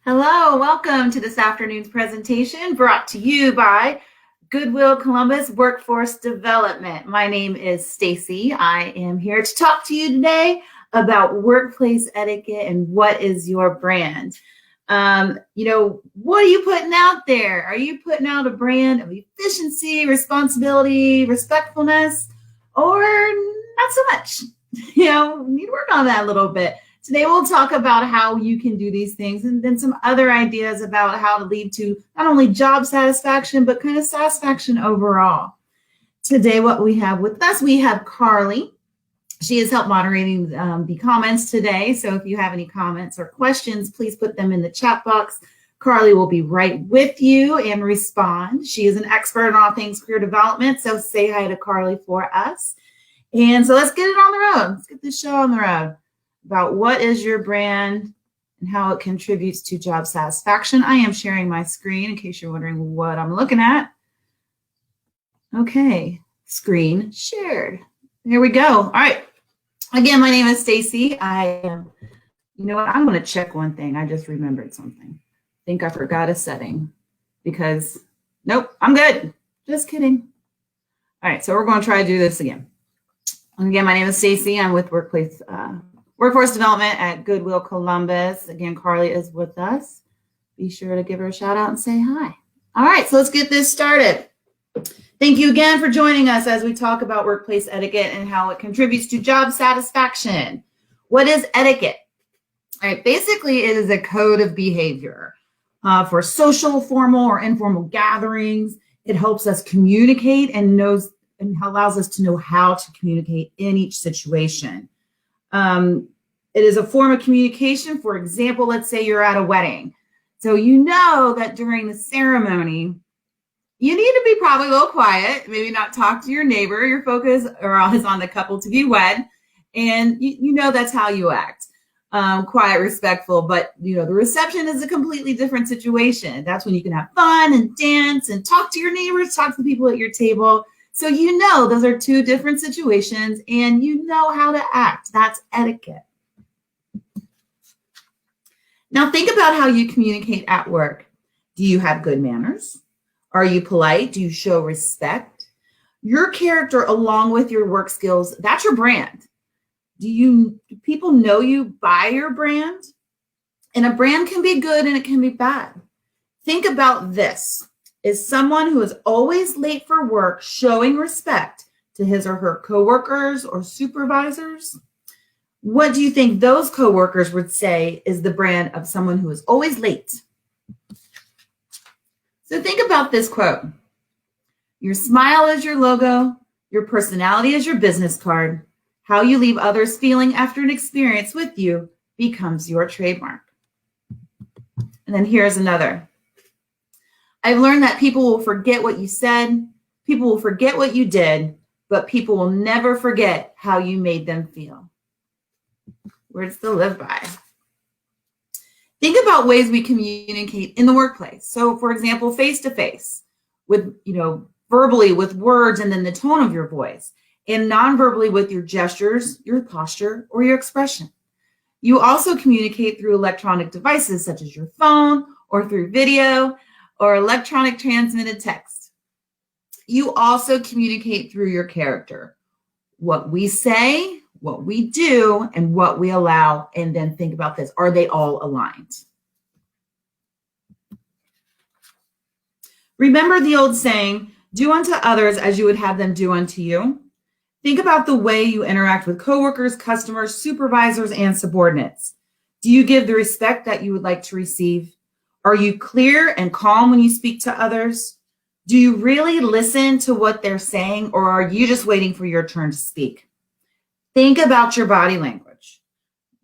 Hello, welcome to this afternoon's presentation brought to you by Goodwill Columbus Workforce Development. My name is Stacy. I am here to talk to you today about workplace etiquette and what is your brand. What are you putting out there? Are you putting out a brand of efficiency, responsibility, respectfulness, or not so much? We need to work on that a little bit. Today, we'll talk about how you can do these things and then some other ideas about how to lead to not only job satisfaction, but kind of satisfaction overall. Today, what we have with us, we have Carly. She has helped moderating the comments today. So if you have any comments or questions, please put them in the chat box. Carly will be right with you and respond. She is an expert on all things career development. So say hi to Carly for us. And so let's get it on the road. Let's get this show on the road about what is your brand and how it contributes to job satisfaction. I am sharing my screen in case you're wondering what I'm looking at. Okay, screen shared. There we go. All right. Again, my name is Stacy. I'm going to check one thing. I just remembered something. I think I forgot a setting because, nope, I'm good. Just kidding. All right, so we're going to try to do this again. Again, my name is Stacy. I'm with Workforce Development at Goodwill Columbus. Again, Carly is with us. Be sure to give her a shout out and say hi. All right, so let's get this started. Thank you again for joining us as we talk about workplace etiquette and how it contributes to job satisfaction. What is etiquette? All right, basically it is a code of behavior for social, formal, or informal gatherings. It helps us communicate and allows us to know how to communicate in each situation. It is a form of communication. For example, let's say you're at a wedding. So you know that during the ceremony, you need to be probably a little quiet, maybe not talk to your neighbor. Your focus is on the couple to be wed. And you know that's how you act. Quiet, respectful, but the reception is a completely different situation. That's when you can have fun and dance and talk to your neighbors, talk to the people at your table. So those are two different situations and you know how to act. That's etiquette. Now think about how you communicate at work. Do you have good manners? Are you polite? Do you show respect? Your character along with your work skills, that's your brand. Do people know you by your brand? And a brand can be good and it can be bad. Think about this. Is someone who is always late for work showing respect to his or her coworkers or supervisors? What do you think those coworkers would say is the brand of someone who is always late? So think about this quote. Your smile is your logo. Your personality is your business card. How you leave others feeling after an experience with you becomes your trademark. And then here's another. I've learned that people will forget what you said, people will forget what you did, but people will never forget how you made them feel. Words to live by. Think about ways we communicate in the workplace. So, for example, face-to-face, with, verbally with words and then the tone of your voice, and non-verbally with your gestures, your posture, or your expression. You also communicate through electronic devices such as your phone or through video, or electronic transmitted text. You also communicate through your character. What we say, what we do, and what we allow, and then think about this. Are they all aligned? Remember the old saying, do unto others as you would have them do unto you. Think about the way you interact with coworkers, customers, supervisors, and subordinates. Do you give the respect that you would like to receive? Are you clear and calm when you speak to others? Do you really listen to what they're saying, or are you just waiting for your turn to speak? Think about your body language.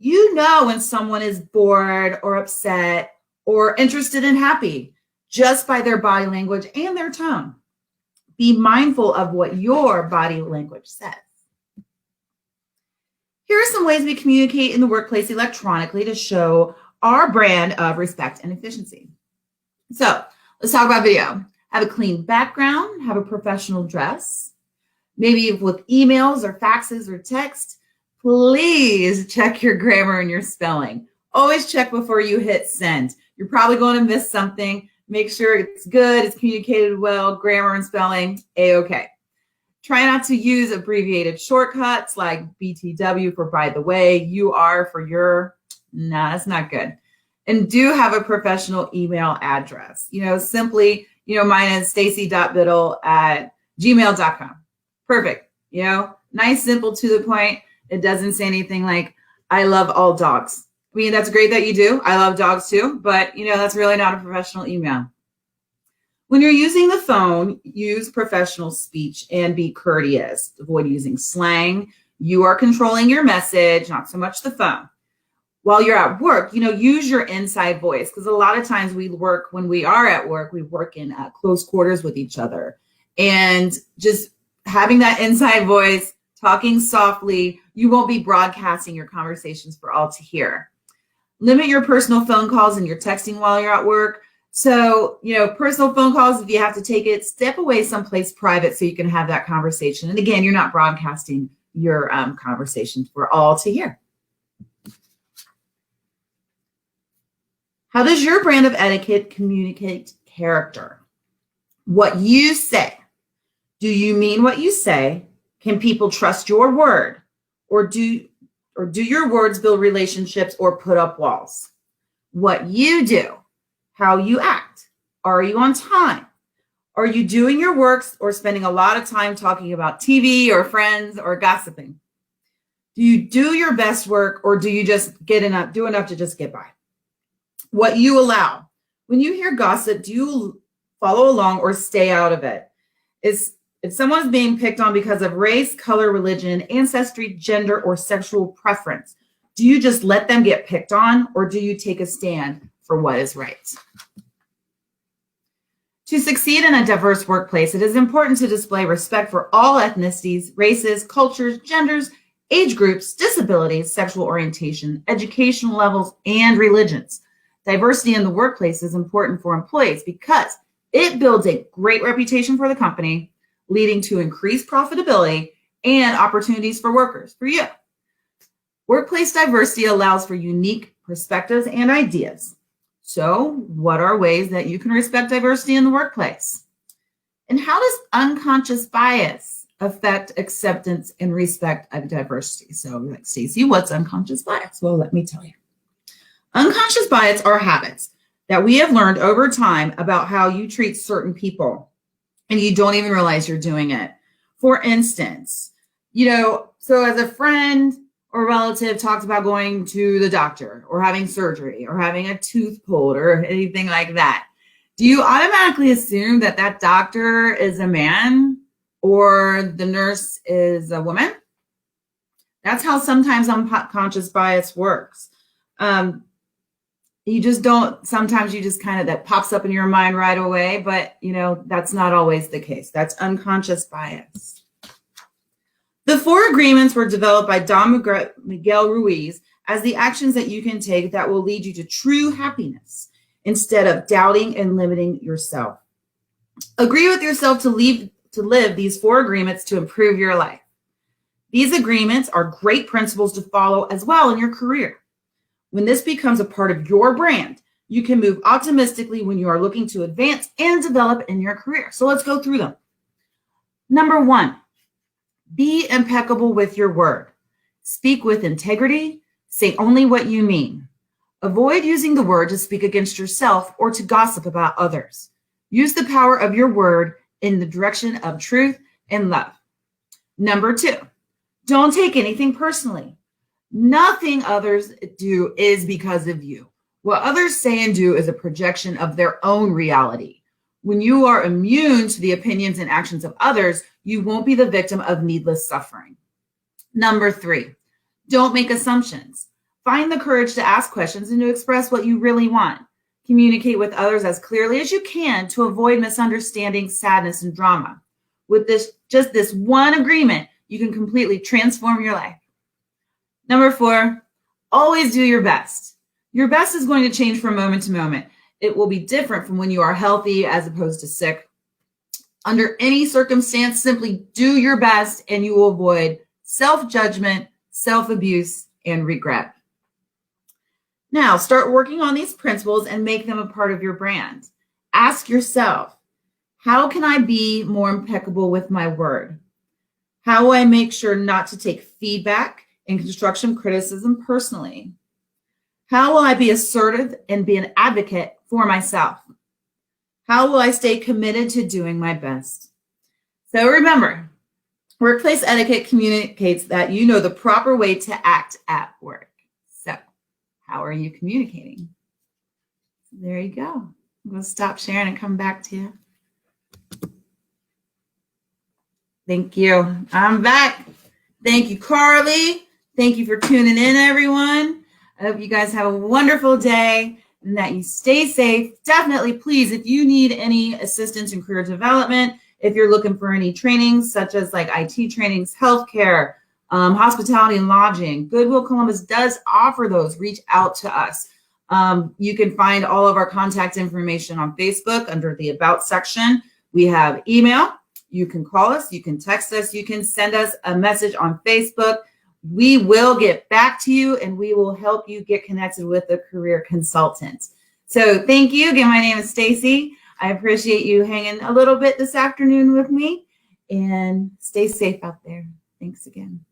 You know when someone is bored or upset or interested and happy just by their body language and their tone. Be mindful of what your body language says. Here are some ways we communicate in the workplace electronically to show our brand of respect and efficiency. So let's talk about video. Have a clean background, have a professional dress. Maybe with emails or faxes or text, please check your grammar and your spelling. Always check before you hit send. You're probably going to miss something. Make sure it's good, it's communicated well, grammar and spelling, A-okay. Try not to use abbreviated shortcuts like BTW for by the way, UR for your, nah, that's not good. And do have a professional email address. Simply, mine is stacy.biddle@gmail.com. Perfect. Nice, simple, to the point. It doesn't say anything like, I love all dogs. I mean, that's great that you do. I love dogs too, but that's really not a professional email. When you're using the phone, use professional speech and be courteous. Avoid using slang. You are controlling your message, not so much the phone. While you're at work, use your inside voice, because a lot of times when we are at work, we work in close quarters with each other. And just having that inside voice, talking softly, you won't be broadcasting your conversations for all to hear. Limit your personal phone calls and your texting while you're at work. So, personal phone calls, if you have to take it, step away someplace private so you can have that conversation. And again, you're not broadcasting your conversations for all to hear. How does your brand of etiquette communicate character? What you say. Do you mean what you say? Can people trust your word? Or do your words build relationships or put up walls? What you do. How you act. Are you on time? Are you doing your works or spending a lot of time talking about TV or friends or gossiping? Do you do your best work, or do you just do enough to just get by? What you allow. When you hear gossip, do you follow along or stay out of it? If someone is being picked on because of race, color, religion, ancestry, gender, or sexual preference, do you just let them get picked on, or do you take a stand for what is right? To succeed in a diverse workplace, it is important to display respect for all ethnicities, races, cultures, genders, age groups, disabilities, sexual orientation, educational levels, and religions. Diversity in the workplace is important for employees because it builds a great reputation for the company, leading to increased profitability and opportunities for workers, for you. Workplace diversity allows for unique perspectives and ideas. So, what are ways that you can respect diversity in the workplace? And how does unconscious bias affect acceptance and respect of diversity? So, like, Stacy, what's unconscious bias? Well, let me tell you. Unconscious bias are habits that we have learned over time about how you treat certain people, and you don't even realize you're doing it. For instance, so as a friend or relative talks about going to the doctor or having surgery or having a tooth pulled or anything like that, do you automatically assume that that doctor is a man or the nurse is a woman? That's how sometimes unconscious bias works. You just don't, sometimes you just kind of, that pops up in your mind right away, but that's not always the case. That's unconscious bias. The 4 agreements were developed by Don Miguel Ruiz as the actions that you can take that will lead you to true happiness instead of doubting and limiting yourself. Agree with yourself to live these 4 agreements to improve your life. These agreements are great principles to follow as well in your career. When this becomes a part of your brand, you can move optimistically when you are looking to advance and develop in your career. So let's go through them. Number 1, be impeccable with your word. Speak with integrity. Say only what you mean. Avoid using the word to speak against yourself or to gossip about others. Use the power of your word in the direction of truth and love. Number 2, don't take anything personally. Nothing others do is because of you. What others say and do is a projection of their own reality. When you are immune to the opinions and actions of others, you won't be the victim of needless suffering. Number 3, don't make assumptions. Find the courage to ask questions and to express what you really want. Communicate with others as clearly as you can to avoid misunderstanding, sadness, and drama. With just this one agreement, you can completely transform your life. Number 4, always do your best. Your best is going to change from moment to moment. It will be different from when you are healthy as opposed to sick. Under any circumstance, simply do your best and you will avoid self-judgment, self-abuse, and regret. Now, start working on these principles and make them a part of your brand. Ask yourself, how can I be more impeccable with my word? How will I make sure not to take feedback and construction criticism personally? How will I be assertive and be an advocate for myself? How will I stay committed to doing my best? So remember, workplace etiquette communicates that you know the proper way to act at work. So how are you communicating? There you go. I'm going to stop sharing and come back to you. Thank you. I'm back. Thank you, Carly. Thank you for tuning in, everyone. I hope you guys have a wonderful day and that you stay safe. Definitely, please, if you need any assistance in career development, if you're looking for any trainings, such as like IT trainings, healthcare, hospitality and lodging, Goodwill Columbus does offer those. Reach out to us. You can find all of our contact information on Facebook under the About section. We have email. You can call us. You can text us. You can send us a message on Facebook. We will get back to you and we will help you get connected with a career consultant. So thank you. Again, my name is Stacy. I appreciate you hanging a little bit this afternoon with me, and stay safe out there. Thanks again.